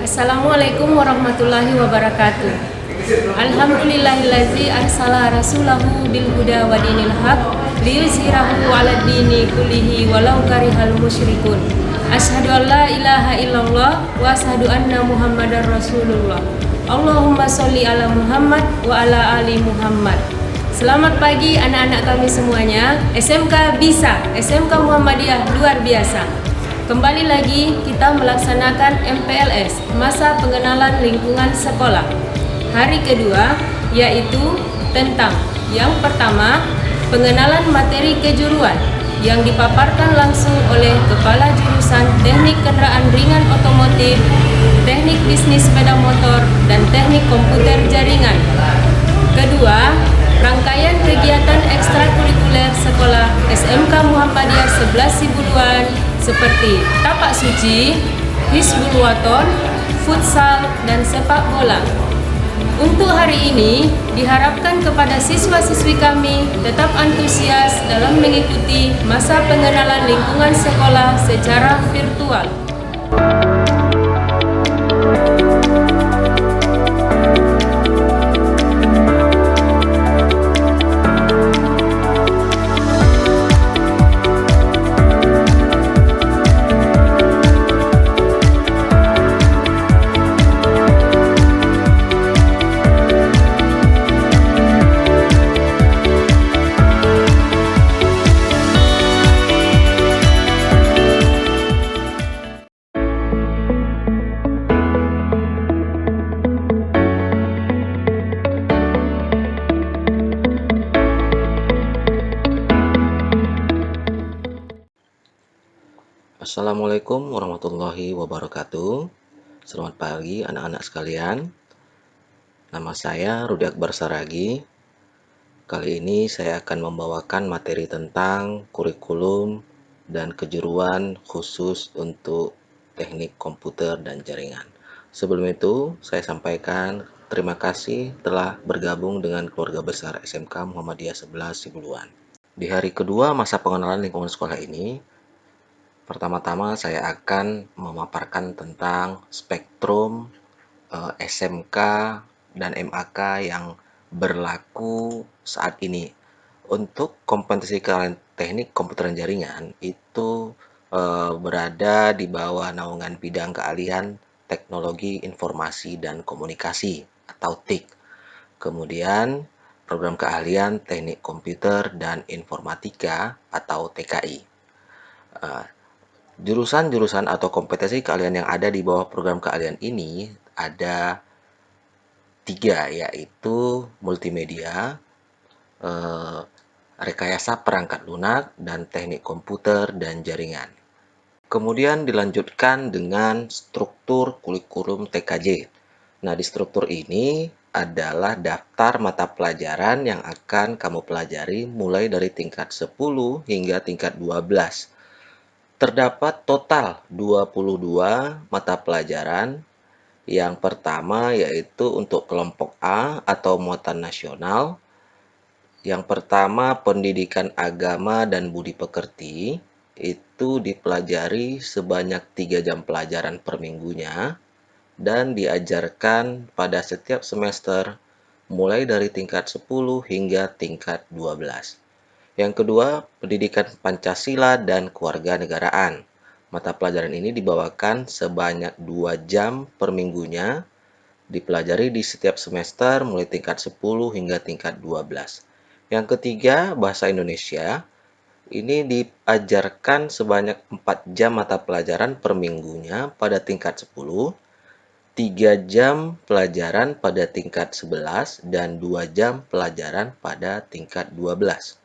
Assalamualaikum warahmatullahi wabarakatuh. Alhamdulillahillazi arsala rasulahu bil huda wa dinil haq liyuzhirahu 'alad dini kullihi walau karihal musyrikun. Asyhadu an la ilaha illallah wa asyhadu anna Muhammadar Rasulullah. Allahumma sholli ala Muhammad wa ala ali Muhammad. Selamat pagi anak-anak kami semuanya. SMK bisa, SMK Muhammadiyah luar biasa. Kembali lagi kita melaksanakan MPLS, masa pengenalan lingkungan sekolah. Hari kedua yaitu tentang yang pertama, pengenalan materi kejuruan yang dipaparkan langsung oleh Kepala Jurusan Teknik Kendaraan Ringan Otomotif, Teknik Bisnis Sepeda Motor, dan Teknik Komputer Jaringan. Kedua, rangkaian kegiatan ekstrakurikuler sekolah SMK Muhammadiyah 11 Sibuluan seperti tapak suci, hizbul waton, futsal, dan sepak bola. Untuk hari ini diharapkan kepada siswa-siswi kami tetap antusias dalam mengikuti masa pengenalan lingkungan sekolah secara virtual. Assalamualaikum warahmatullahi wabarakatuh. Selamat pagi anak-anak sekalian. Nama saya Rudi Akbar Saragi. Kali ini saya akan membawakan materi tentang kurikulum dan kejuruan khusus untuk teknik komputer dan jaringan. Sebelum itu, saya sampaikan terima kasih telah bergabung dengan keluarga besar SMK Muhammadiyah 11 Sibuluan. Di hari kedua masa pengenalan lingkungan sekolah ini, pertama-tama saya akan memaparkan tentang spektrum SMK dan MAK yang berlaku saat ini. Untuk kompetensi teknik komputer dan jaringan itu berada di bawah naungan bidang keahlian teknologi informasi dan komunikasi atau TIK. Kemudian program keahlian teknik komputer dan informatika atau TKI. Jurusan-jurusan atau kompetensi keahlian yang ada di bawah program keahlian ini ada 3, yaitu multimedia, rekayasa perangkat lunak, dan teknik komputer dan jaringan. Kemudian dilanjutkan dengan struktur kurikulum TKJ. Nah, di struktur ini adalah daftar mata pelajaran yang akan kamu pelajari mulai dari tingkat 10 hingga tingkat 12. Terdapat total 22 mata pelajaran. Yang pertama yaitu untuk kelompok A atau muatan nasional. Yang pertama pendidikan agama dan budi pekerti, itu dipelajari sebanyak 3 jam pelajaran per minggunya dan diajarkan pada setiap semester mulai dari tingkat 10 hingga tingkat 12. Yang kedua, pendidikan Pancasila dan kewarganegaraan. Mata pelajaran ini dibawakan sebanyak 2 jam per minggunya, dipelajari di setiap semester mulai tingkat 10 hingga tingkat 12. Yang ketiga, bahasa Indonesia. Ini diajarkan sebanyak 4 jam mata pelajaran per minggunya pada tingkat 10, 3 jam pelajaran pada tingkat 11, dan 2 jam pelajaran pada tingkat 12.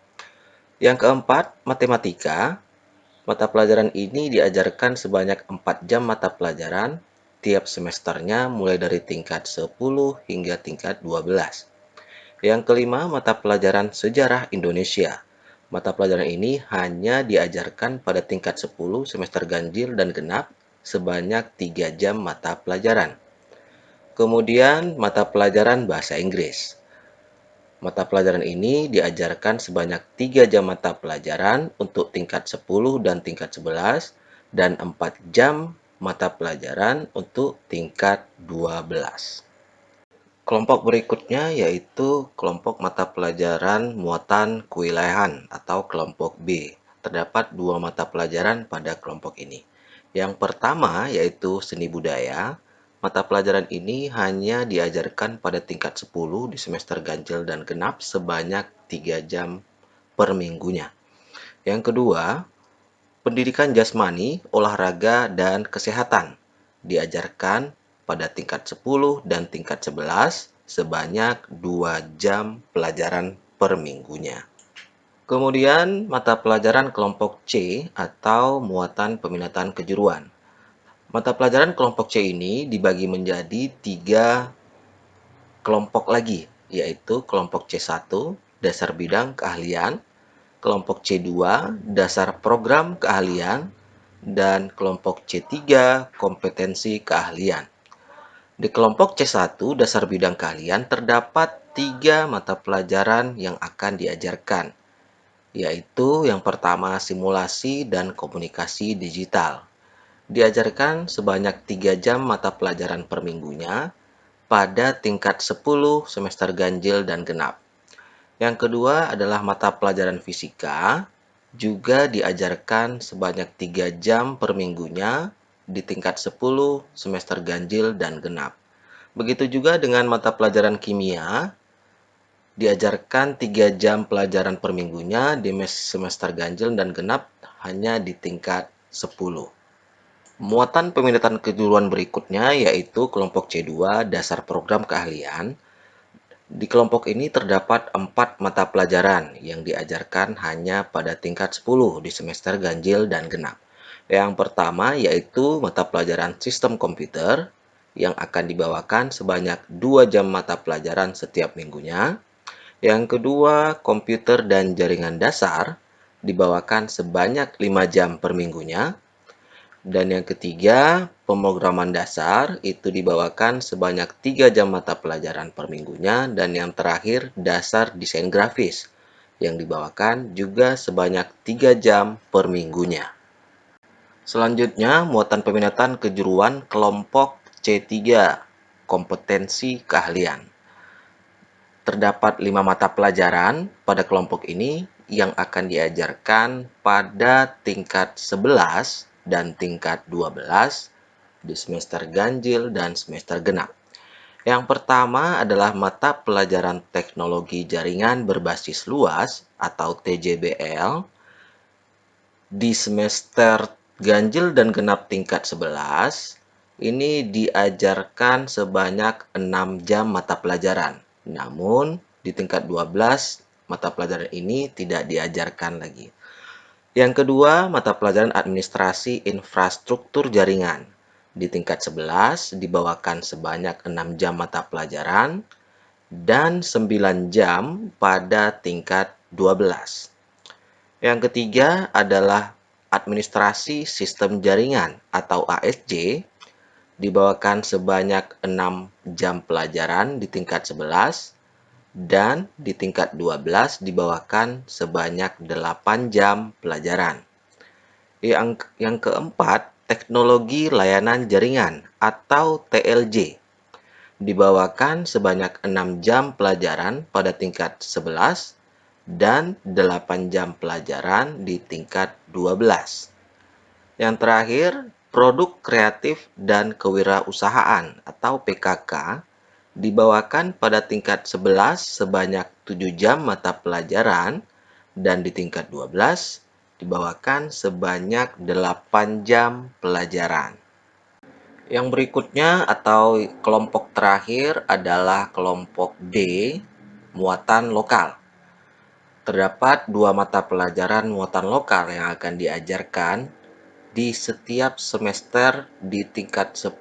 Yang keempat, matematika. Mata pelajaran ini diajarkan sebanyak 4 jam mata pelajaran tiap semesternya mulai dari tingkat 10 hingga tingkat 12. Yang kelima, mata pelajaran sejarah Indonesia. Mata pelajaran ini hanya diajarkan pada tingkat 10 semester ganjil dan genap sebanyak 3 jam mata pelajaran. Kemudian, mata pelajaran bahasa Inggris. Mata pelajaran ini diajarkan sebanyak 3 jam mata pelajaran untuk tingkat 10 dan tingkat 11 dan 4 jam mata pelajaran untuk tingkat 12. Kelompok berikutnya yaitu kelompok mata pelajaran muatan kewilayahan atau kelompok B. Terdapat dua mata pelajaran pada kelompok ini. Yang pertama yaitu seni budaya. Mata pelajaran ini hanya diajarkan pada tingkat 10 di semester ganjil dan genap sebanyak 3 jam per minggunya. Yang kedua, pendidikan jasmani, olahraga, dan kesehatan diajarkan pada tingkat 10 dan tingkat 11 sebanyak 2 jam pelajaran per minggunya. Kemudian mata pelajaran kelompok C atau muatan peminatan kejuruan. Mata pelajaran kelompok C ini dibagi menjadi 3 kelompok lagi, yaitu kelompok C1, dasar bidang keahlian, kelompok C2, dasar program keahlian, dan kelompok C3, kompetensi keahlian. Di kelompok C1, dasar bidang keahlian, terdapat 3 mata pelajaran yang akan diajarkan, yaitu yang pertama simulasi dan komunikasi digital. Diajarkan sebanyak 3 jam mata pelajaran per minggunya pada tingkat 10 semester ganjil dan genap. Yang kedua adalah mata pelajaran fisika, juga diajarkan sebanyak 3 jam per minggunya di tingkat 10 semester ganjil dan genap. Begitu juga dengan mata pelajaran kimia, diajarkan 3 jam pelajaran per minggunya di semester ganjil dan genap hanya di tingkat 10. Muatan peminatan kejuruan berikutnya yaitu kelompok C2, dasar program keahlian. Di kelompok ini terdapat 4 mata pelajaran yang diajarkan hanya pada tingkat 10 di semester ganjil dan genap. Yang pertama yaitu mata pelajaran sistem komputer yang akan dibawakan sebanyak 2 jam mata pelajaran setiap minggunya. Yang kedua, komputer dan jaringan dasar dibawakan sebanyak 5 jam per minggunya. Dan yang ketiga, pemrograman dasar itu dibawakan sebanyak 3 jam mata pelajaran per minggunya. Dan yang terakhir, dasar desain grafis yang dibawakan juga sebanyak 3 jam per minggunya. Selanjutnya, muatan peminatan kejuruan kelompok C3, kompetensi keahlian. Terdapat 5 mata pelajaran pada kelompok ini yang akan diajarkan pada tingkat 11 dan tingkat 12 di semester ganjil dan semester genap. Yang pertama adalah mata pelajaran teknologi jaringan berbasis luas atau TJBL. Di semester ganjil dan genap tingkat 11, ini diajarkan sebanyak 6 jam mata pelajaran. Namun, di tingkat 12, mata pelajaran ini tidak diajarkan lagi. Yang kedua, mata pelajaran administrasi infrastruktur jaringan. Di tingkat 11 dibawakan sebanyak 6 jam mata pelajaran dan 9 jam pada tingkat 12. Yang ketiga adalah administrasi sistem jaringan atau ASJ. Dibawakan sebanyak 6 jam pelajaran di tingkat 11 dan di tingkat 12 dibawakan sebanyak 8 jam pelajaran. Yang keempat, teknologi layanan jaringan atau TLJ. Dibawakan sebanyak 6 jam pelajaran pada tingkat 11 dan 8 jam pelajaran di tingkat 12. Yang terakhir, produk kreatif dan kewirausahaan atau PKK dibawakan pada tingkat 11 sebanyak 7 jam mata pelajaran dan di tingkat 12 dibawakan sebanyak 8 jam pelajaran. Yang berikutnya atau kelompok terakhir adalah kelompok D, muatan lokal. Terdapat 2 mata pelajaran muatan lokal yang akan diajarkan di setiap semester di tingkat 10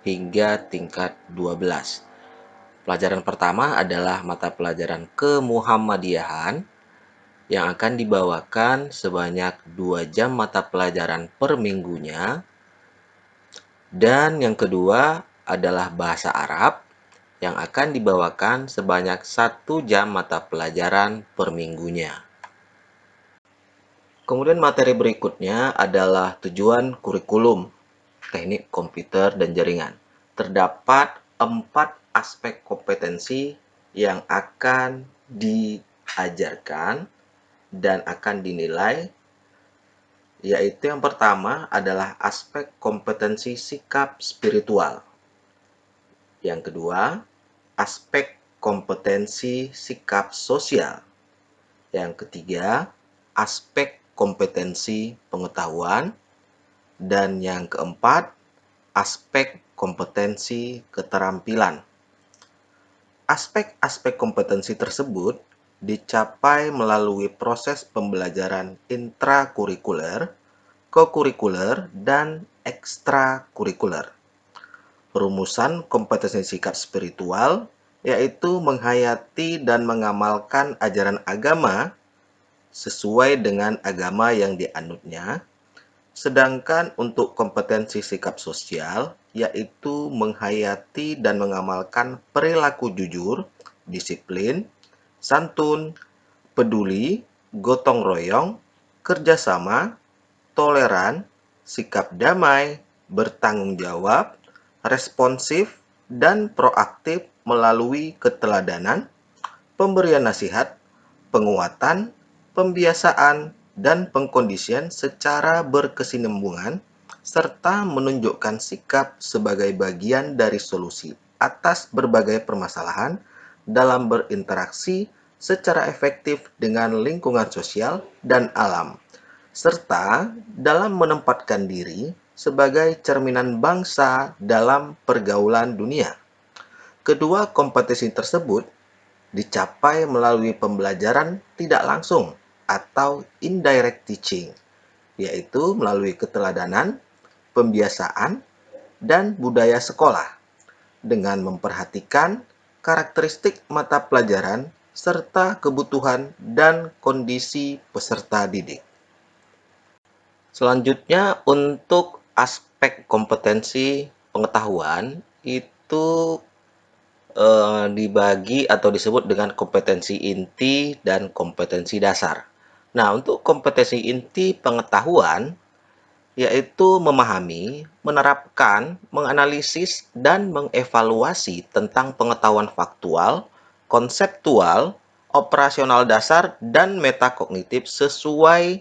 hingga tingkat 12. Pelajaran pertama adalah mata pelajaran kemuhammadiyahan yang akan dibawakan sebanyak 2 jam mata pelajaran per minggunya. Dan yang kedua adalah bahasa Arab yang akan dibawakan sebanyak 1 jam mata pelajaran per minggunya. Kemudian materi berikutnya adalah tujuan kurikulum. teknik komputer dan jaringan. Terdapat 4 aspek kompetensi yang akan diajarkan dan akan dinilai, yaitu yang pertama adalah aspek kompetensi sikap spiritual. Yang kedua, aspek kompetensi sikap sosial. Yang ketiga, aspek kompetensi pengetahuan. Dan yang keempat, aspek kompetensi keterampilan. Aspek-aspek kompetensi tersebut dicapai melalui proses pembelajaran intrakurikuler, kokurikuler, dan ekstrakurikuler. Rumusan kompetensi sikap spiritual yaitu menghayati dan mengamalkan ajaran agama sesuai dengan agama yang dianutnya. Sedangkan untuk kompetensi sikap sosial, yaitu menghayati dan mengamalkan perilaku jujur, disiplin, santun, peduli, gotong royong, kerjasama, toleran, sikap damai, bertanggung jawab, responsif, dan proaktif melalui keteladanan, pemberian nasihat, penguatan, pembiasaan, dan pengkondisian secara berkesinambungan, serta menunjukkan sikap sebagai bagian dari solusi atas berbagai permasalahan dalam berinteraksi secara efektif dengan lingkungan sosial dan alam, serta dalam menempatkan diri sebagai cerminan bangsa dalam pergaulan dunia. Kedua kompetensi tersebut dicapai melalui pembelajaran tidak langsung atau indirect teaching, yaitu melalui keteladanan, pembiasaan, dan budaya sekolah, dengan memperhatikan karakteristik mata pelajaran serta kebutuhan dan kondisi peserta didik. Selanjutnya, untuk aspek kompetensi pengetahuan itu dibagi atau disebut dengan kompetensi inti dan kompetensi dasar. Nah, untuk kompetensi inti pengetahuan, yaitu memahami, menerapkan, menganalisis, dan mengevaluasi tentang pengetahuan faktual, konseptual, operasional dasar, dan metakognitif sesuai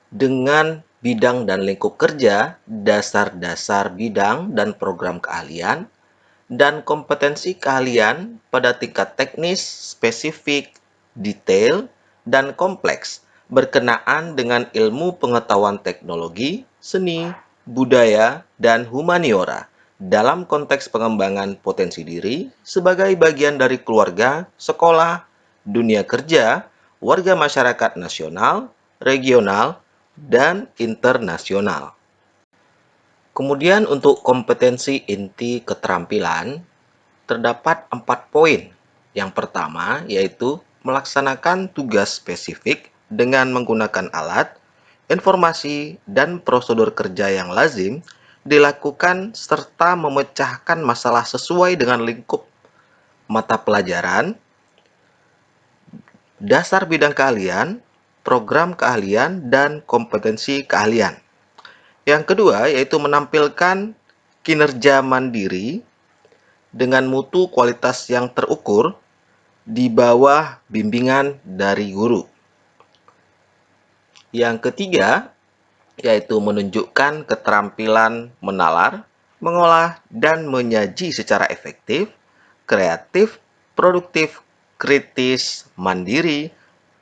dengan bidang dan lingkup kerja, dasar-dasar bidang dan program keahlian, dan kompetensi keahlian pada tingkat teknis, spesifik, detail, dan kompleks berkenaan dengan ilmu pengetahuan teknologi, seni, budaya, dan humaniora dalam konteks pengembangan potensi diri sebagai bagian dari keluarga, sekolah, dunia kerja, warga masyarakat nasional, regional, dan internasional. Kemudian untuk kompetensi inti keterampilan, terdapat 4 poin. Yang pertama yaitu melaksanakan tugas spesifik dengan menggunakan alat, informasi, dan prosedur kerja yang lazim dilakukan serta memecahkan masalah sesuai dengan lingkup mata pelajaran, dasar bidang keahlian, program keahlian, dan kompetensi keahlian. Yang kedua yaitu menampilkan kinerja mandiri dengan mutu kualitas yang terukur di bawah bimbingan dari guru. Yang ketiga yaitu menunjukkan keterampilan menalar, mengolah, dan menyaji secara efektif, kreatif, produktif, kritis, mandiri,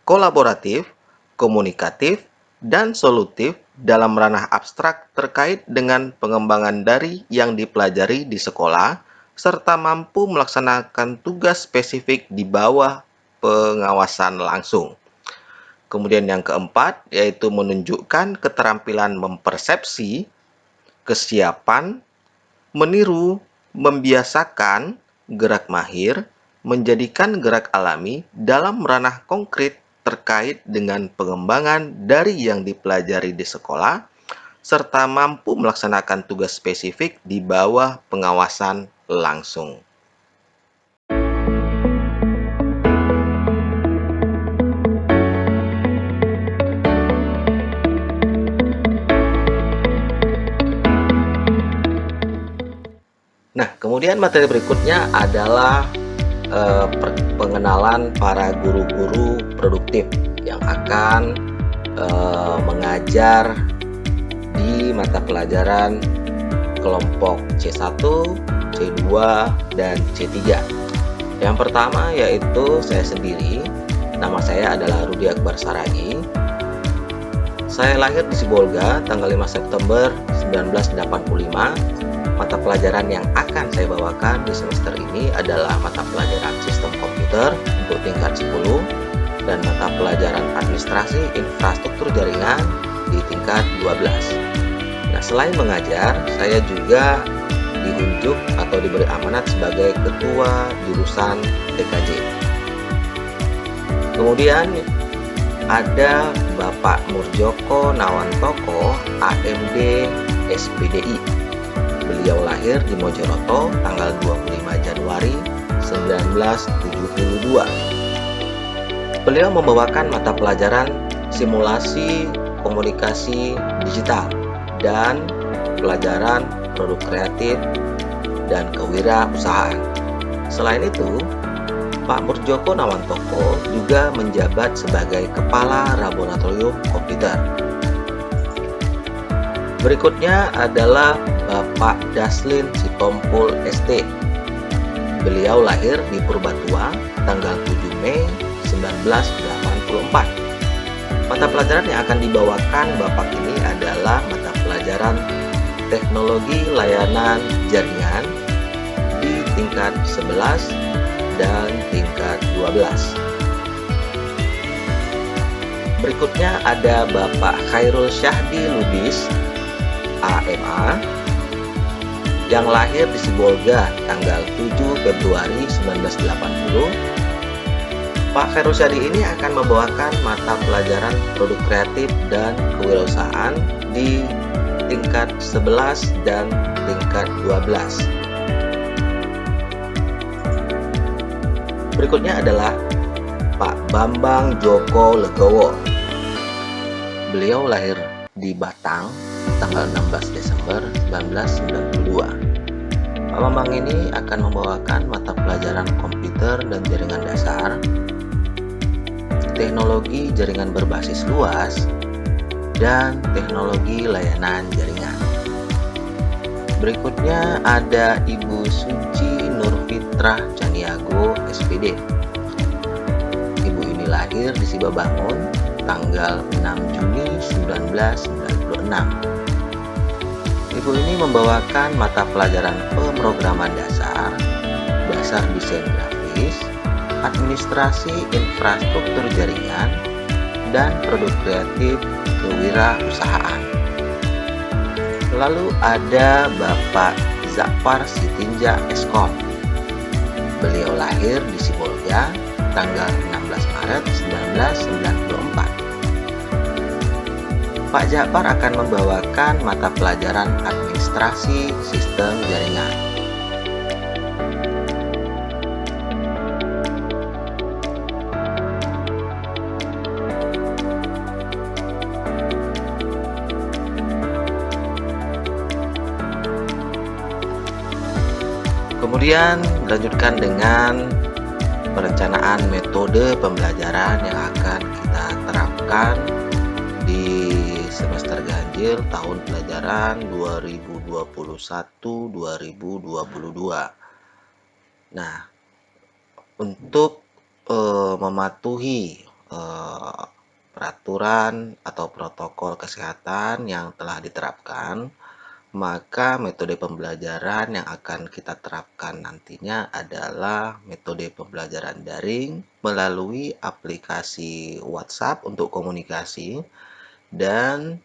kolaboratif, komunikatif, dan solutif dalam ranah abstrak terkait dengan pengembangan dari yang dipelajari di sekolah, serta mampu melaksanakan tugas spesifik di bawah pengawasan langsung. Kemudian yang keempat, yaitu menunjukkan keterampilan mempersepsi, kesiapan, meniru, membiasakan, gerak mahir, menjadikan gerak alami dalam ranah konkret terkait dengan pengembangan dari yang dipelajari di sekolah, serta mampu melaksanakan tugas spesifik di bawah pengawasan langsung. Nah, kemudian materi berikutnya adalah pengenalan para guru-guru produktif yang akan mengajar di mata pelajaran kelompok C1, C2, dan C3. Yang pertama yaitu saya sendiri. Nama saya adalah Rudi Akbar Saragi. Saya lahir di Sibolga tanggal 5 September 1985. Mata pelajaran yang akan saya bawakan di semester ini adalah mata pelajaran sistem komputer untuk tingkat 10 dan mata pelajaran administrasi infrastruktur jaringan di tingkat 12. Nah, selain mengajar, saya juga diunjuk atau diberi amanat sebagai ketua jurusan TKJ. Kemudian ada Bapak Murjoko Nawantoko, AMD SPDI. Beliau lahir di Mojoroto tanggal 25 Januari 1972. Beliau membawakan mata pelajaran simulasi komunikasi digital dan pelajaran produk kreatif dan kewirausahaan. Selain itu, Pak Murjoko Nawantoko juga menjabat sebagai Kepala Laboratorium Komputer. Berikutnya adalah Bapak Daslin Sitompul ST. Beliau lahir di Purbatua tanggal 7 Mei 1984. Mata pelajaran yang akan dibawakan Bapak ini adalah mata pelajaran Teknologi Layanan Jaringan di tingkat 11 dan tingkat 12. Berikutnya ada Bapak Khairul Syahdi Lubis, AMA, yang lahir di Sibolga tanggal 7 Februari 1980. Pak Khairul Syahdi ini akan membawakan mata pelajaran produk kreatif dan kewirausahaan di tingkat 11 dan tingkat 12. Berikutnya adalah Pak Bambang Joko Legowo. Beliau lahir di Batang tanggal 16 Desember 1992. Pak Bambang ini akan membawakan mata pelajaran komputer dan jaringan dasar, teknologi jaringan berbasis luas, dan teknologi layanan jaringan. Berikutnya ada Ibu Suci Nurfitrah Caniago, SPD. Ibu ini lahir di Sibabangun tanggal 6 Juni 1996. Ibu ini membawakan mata pelajaran pemrograman dasar, dasar desain grafis, administrasi infrastruktur jaringan, dan produk kreatif kewirausahaan. Lalu ada Bapak Zafar Sitinja Eskom. Beliau lahir di Sibolga tanggal 16 Maret 1994. Pak Jafar akan membawakan mata pelajaran administrasi sistem jaringan. Kemudian dilanjutkan dengan perencanaan metode pembelajaran yang akan kita terapkan di semester ganjil tahun pelajaran 2021-2022. Nah, untuk mematuhi peraturan atau protokol kesehatan yang telah diterapkan, maka metode pembelajaran yang akan kita terapkan nantinya adalah metode pembelajaran daring melalui aplikasi WhatsApp untuk komunikasi dan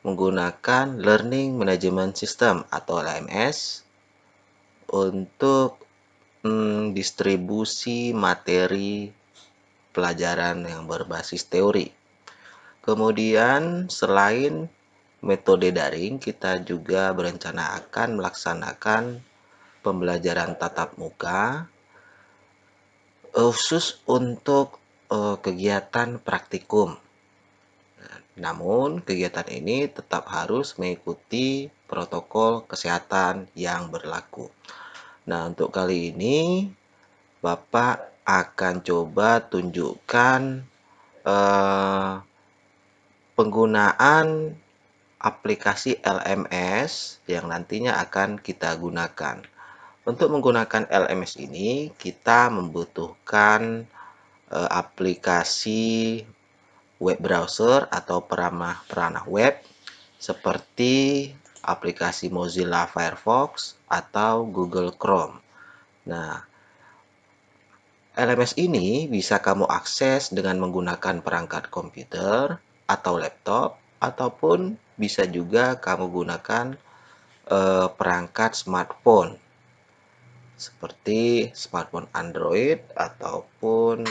menggunakan Learning Management System atau LMS untuk distribusi materi pelajaran yang berbasis teori. Kemudian selain metode daring, kita juga berencana akan melaksanakan pembelajaran tatap muka khusus untuk kegiatan praktikum. Namun, kegiatan ini tetap harus mengikuti protokol kesehatan yang berlaku. Nah, untuk kali ini Bapak akan coba tunjukkan penggunaan aplikasi LMS yang nantinya akan kita gunakan. Untuk menggunakan LMS ini, kita membutuhkan aplikasi web browser atau peranah web seperti aplikasi Mozilla Firefox atau Google Chrome. Nah, LMS ini bisa kamu akses dengan menggunakan perangkat komputer atau laptop, ataupun bisa juga kamu gunakan perangkat smartphone seperti smartphone Android ataupun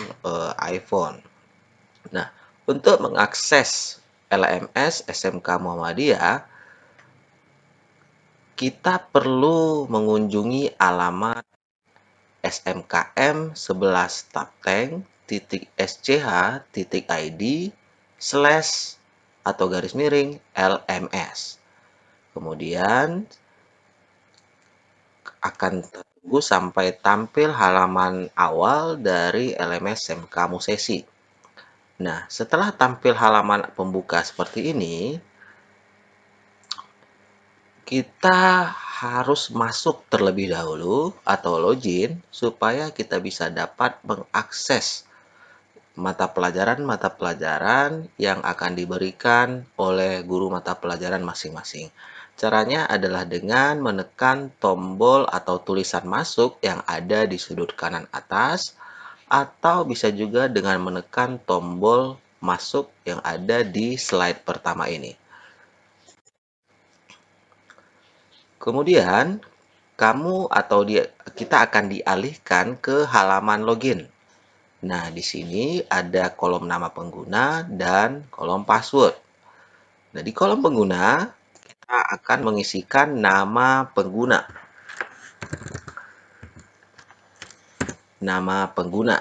iPhone. Nah, untuk mengakses LMS SMK Muhammadiyah, kita perlu mengunjungi alamat smkm11.sch.id/LMS. Kemudian akan tunggu sampai tampil halaman awal dari LMS SMK Musesi. Nah, setelah tampil halaman pembuka seperti ini, kita harus masuk terlebih dahulu atau login supaya kita bisa dapat mengakses mata pelajaran yang akan diberikan oleh guru mata pelajaran masing-masing. Caranya adalah dengan menekan tombol atau tulisan masuk yang ada di sudut kanan atas, atau bisa juga dengan menekan tombol masuk yang ada di slide pertama ini. Kemudian, kita akan dialihkan ke halaman login. Nah, di sini ada kolom nama pengguna dan kolom password. Nah, di kolom pengguna, kita akan mengisikan nama pengguna. Nama pengguna.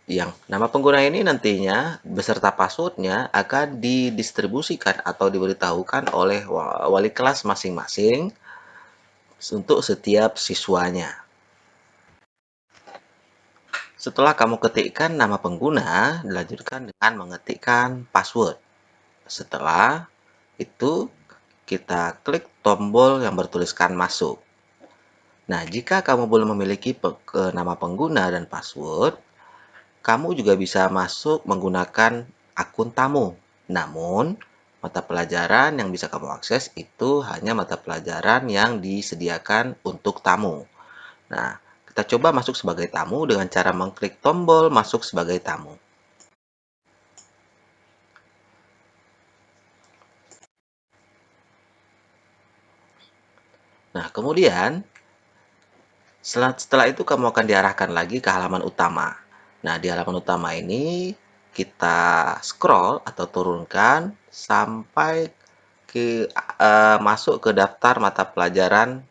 Yang nama pengguna ini nantinya beserta passwordnya akan didistribusikan atau diberitahukan oleh wali kelas masing-masing untuk setiap siswanya. Setelah kamu ketikkan nama pengguna, dilanjutkan dengan mengetikkan password. Setelah itu, kita klik tombol yang bertuliskan masuk. Nah, jika kamu belum memiliki nama pengguna dan password, kamu juga bisa masuk menggunakan akun tamu. Namun, mata pelajaran yang bisa kamu akses itu hanya mata pelajaran yang disediakan untuk tamu. Nah, kita coba masuk sebagai tamu dengan cara mengklik tombol masuk sebagai tamu. Nah, kemudian setelah itu kamu akan diarahkan lagi ke halaman utama. Nah, di halaman utama ini kita scroll atau turunkan sampai masuk ke daftar mata pelajaran.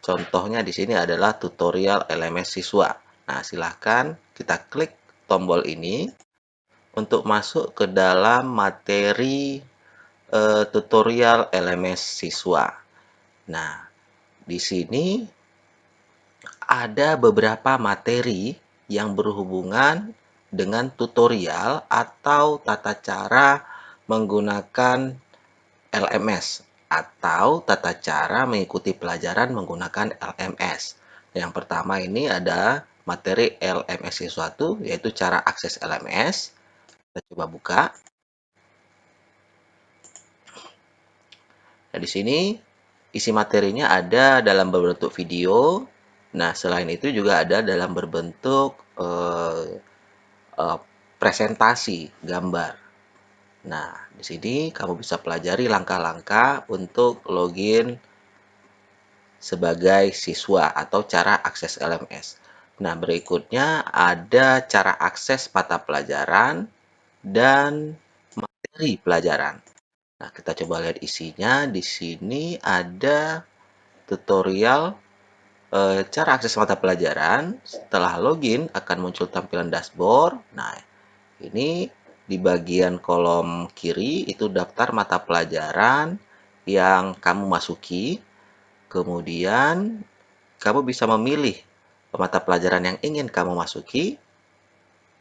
Contohnya di sini adalah tutorial LMS siswa. Nah, silahkan kita klik tombol ini untuk masuk ke dalam materi tutorial LMS siswa. Nah, di sini ada beberapa materi yang berhubungan dengan tutorial atau tata cara menggunakan LMS atau tata cara mengikuti pelajaran menggunakan LMS. Yang pertama ini ada materi LMS siswa, yaitu cara akses LMS. Kita coba buka. Nah, di sini isi materinya ada dalam berbentuk video. Nah, selain itu juga ada dalam berbentuk presentasi gambar. Nah, di sini kamu bisa pelajari langkah-langkah untuk login sebagai siswa atau cara akses LMS. Nah, berikutnya ada cara akses mata pelajaran dan materi pelajaran. Nah, kita coba lihat isinya. Di sini ada tutorial cara akses mata pelajaran. Setelah login akan muncul tampilan dashboard. Nah, ini di bagian kolom kiri itu daftar mata pelajaran yang kamu masuki. Kemudian kamu bisa memilih mata pelajaran yang ingin kamu masuki,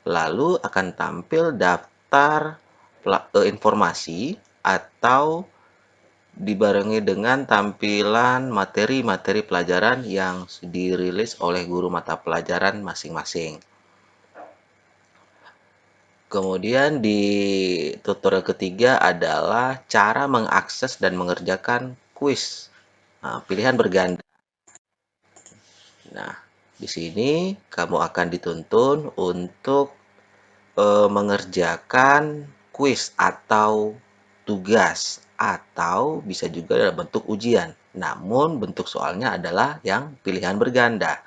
lalu akan tampil daftar informasi atau dibarengi dengan tampilan materi-materi pelajaran yang dirilis oleh guru mata pelajaran masing-masing. Kemudian di tutorial ketiga adalah cara mengakses dan mengerjakan kuis. Nah, pilihan berganda. Nah, di sini kamu akan dituntun untuk mengerjakan kuis atau tugas atau bisa juga dalam bentuk ujian. Namun bentuk soalnya adalah yang pilihan berganda.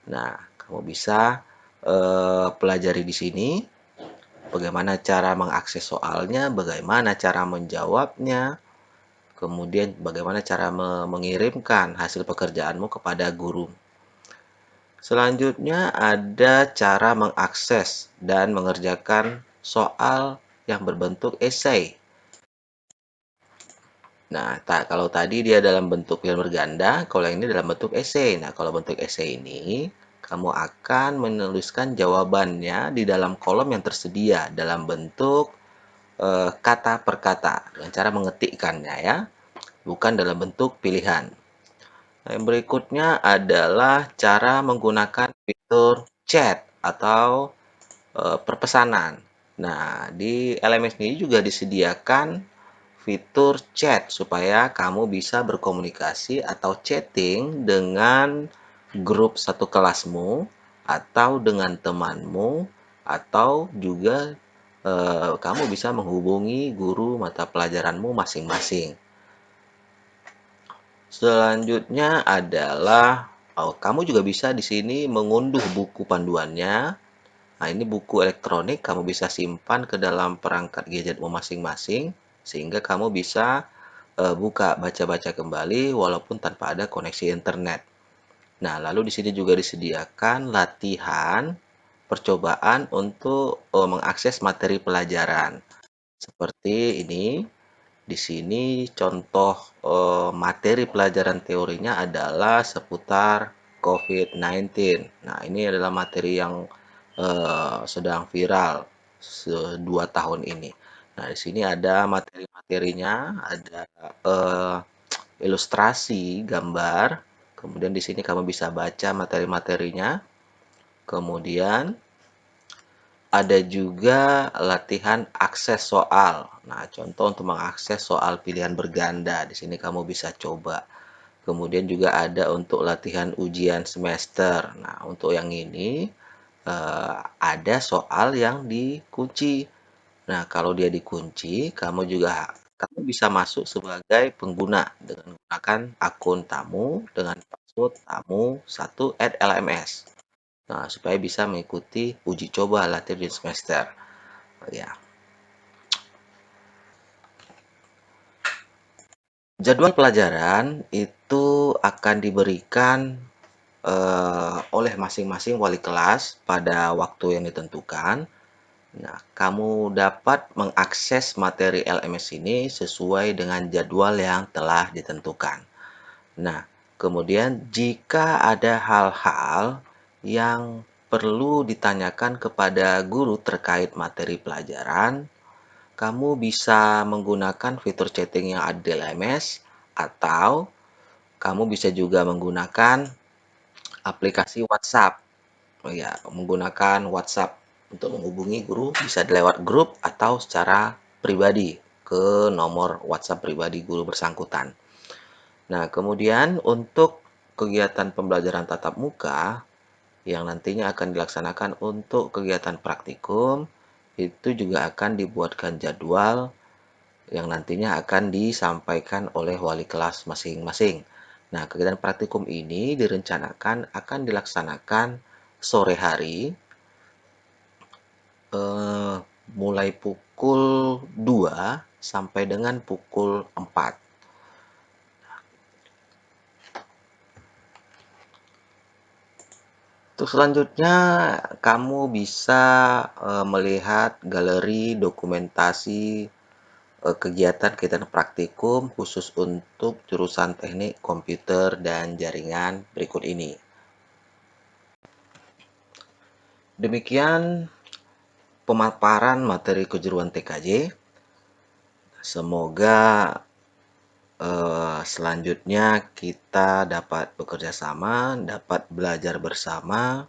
Nah, kamu bisa pelajari di sini bagaimana cara mengakses soalnya, bagaimana cara menjawabnya, kemudian bagaimana cara mengirimkan hasil pekerjaanmu kepada guru. Selanjutnya ada cara mengakses dan mengerjakan soal yang berbentuk esai. Nah, kalau tadi dia dalam bentuk pilihan berganda, kalau yang ini dalam bentuk esai. Nah, kalau bentuk esai ini, kamu akan menuliskan jawabannya di dalam kolom yang tersedia dalam bentuk kata per kata, dengan cara mengetikkannya ya, bukan dalam bentuk pilihan. Nah, yang berikutnya adalah cara menggunakan fitur chat atau perpesanan. Nah, di LMS ini juga disediakan fitur chat supaya kamu bisa berkomunikasi atau chatting dengan grup satu kelasmu atau dengan temanmu atau juga kamu bisa menghubungi guru mata pelajaranmu masing-masing. Selanjutnya adalah kamu juga bisa di sini mengunduh buku panduannya. Nah, ini buku elektronik kamu bisa simpan ke dalam perangkat gadgetmu masing-masing sehingga kamu bisa buka baca-baca kembali walaupun tanpa ada koneksi internet. Nah, lalu di sini juga disediakan latihan percobaan untuk mengakses materi pelajaran. Seperti ini. Di sini contoh materi pelajaran teorinya adalah seputar COVID-19. Nah, ini adalah materi yang sedang viral 2 tahun ini. Nah, di sini ada materi-materinya, ada ilustrasi, gambar. Kemudian di sini kamu bisa baca materi-materinya. Kemudian ada juga latihan akses soal. Nah, contoh untuk mengakses soal pilihan berganda. Di sini kamu bisa coba. Kemudian juga ada untuk latihan ujian semester. Nah, untuk yang ini ada soal yang dikunci. Nah, kalau dia dikunci, kamu bisa masuk sebagai pengguna dengan menggunakan akun tamu dengan password tamu1@lms. Nah, supaya bisa mengikuti uji coba latihan di semester. Ya. Jadwal pelajaran itu akan diberikan oleh masing-masing wali kelas pada waktu yang ditentukan. Nah, kamu dapat mengakses materi LMS ini sesuai dengan jadwal yang telah ditentukan. Nah, kemudian jika ada hal-hal yang perlu ditanyakan kepada guru terkait materi pelajaran, kamu bisa menggunakan fitur chatting yang ada di LMS atau kamu bisa juga menggunakan aplikasi WhatsApp. Oh ya, menggunakan WhatsApp untuk menghubungi guru bisa lewat grup atau secara pribadi ke nomor WhatsApp pribadi guru bersangkutan. Nah, kemudian untuk kegiatan pembelajaran tatap muka yang nantinya akan dilaksanakan untuk kegiatan praktikum, itu juga akan dibuatkan jadwal yang nantinya akan disampaikan oleh wali kelas masing-masing. Nah, kegiatan praktikum ini direncanakan akan dilaksanakan sore hari, mulai pukul 2 sampai dengan pukul 4. Untuk selanjutnya, kamu bisa melihat galeri dokumentasi kegiatan praktikum khusus untuk jurusan Teknik Komputer dan Jaringan berikut ini. Demikian pemaparan materi kejuruan TKJ. Semoga selanjutnya kita dapat bekerja sama, dapat belajar bersama,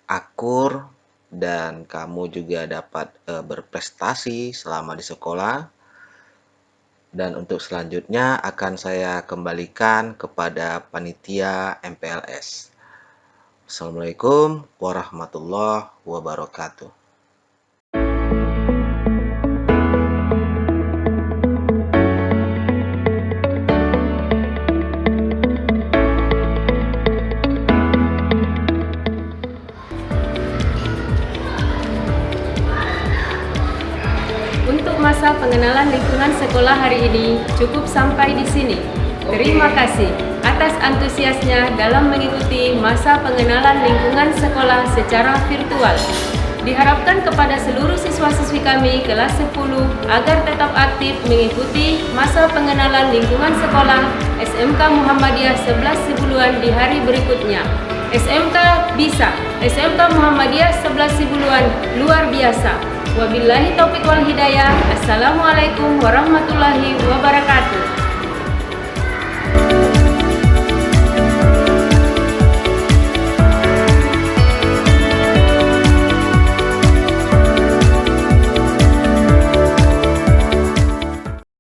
akur, dan kamu juga dapat berprestasi selama di sekolah. Dan untuk selanjutnya akan saya kembalikan kepada panitia MPLS. Assalamualaikum warahmatullahi wabarakatuh. Untuk masa pengenalan lingkungan sekolah hari ini cukup sampai di sini. Terima kasih atas antusiasnya dalam mengikuti masa pengenalan lingkungan sekolah secara virtual. Diharapkan kepada seluruh siswa-siswi kami kelas 10 agar tetap aktif mengikuti masa pengenalan lingkungan sekolah SMK Muhammadiyah 11 Sibuluan di hari berikutnya. SMK bisa, SMK Muhammadiyah 11 Sibuluan luar biasa. Wabillahi taufiq wal hidayah. Assalamualaikum warahmatullahi wabarakatuh.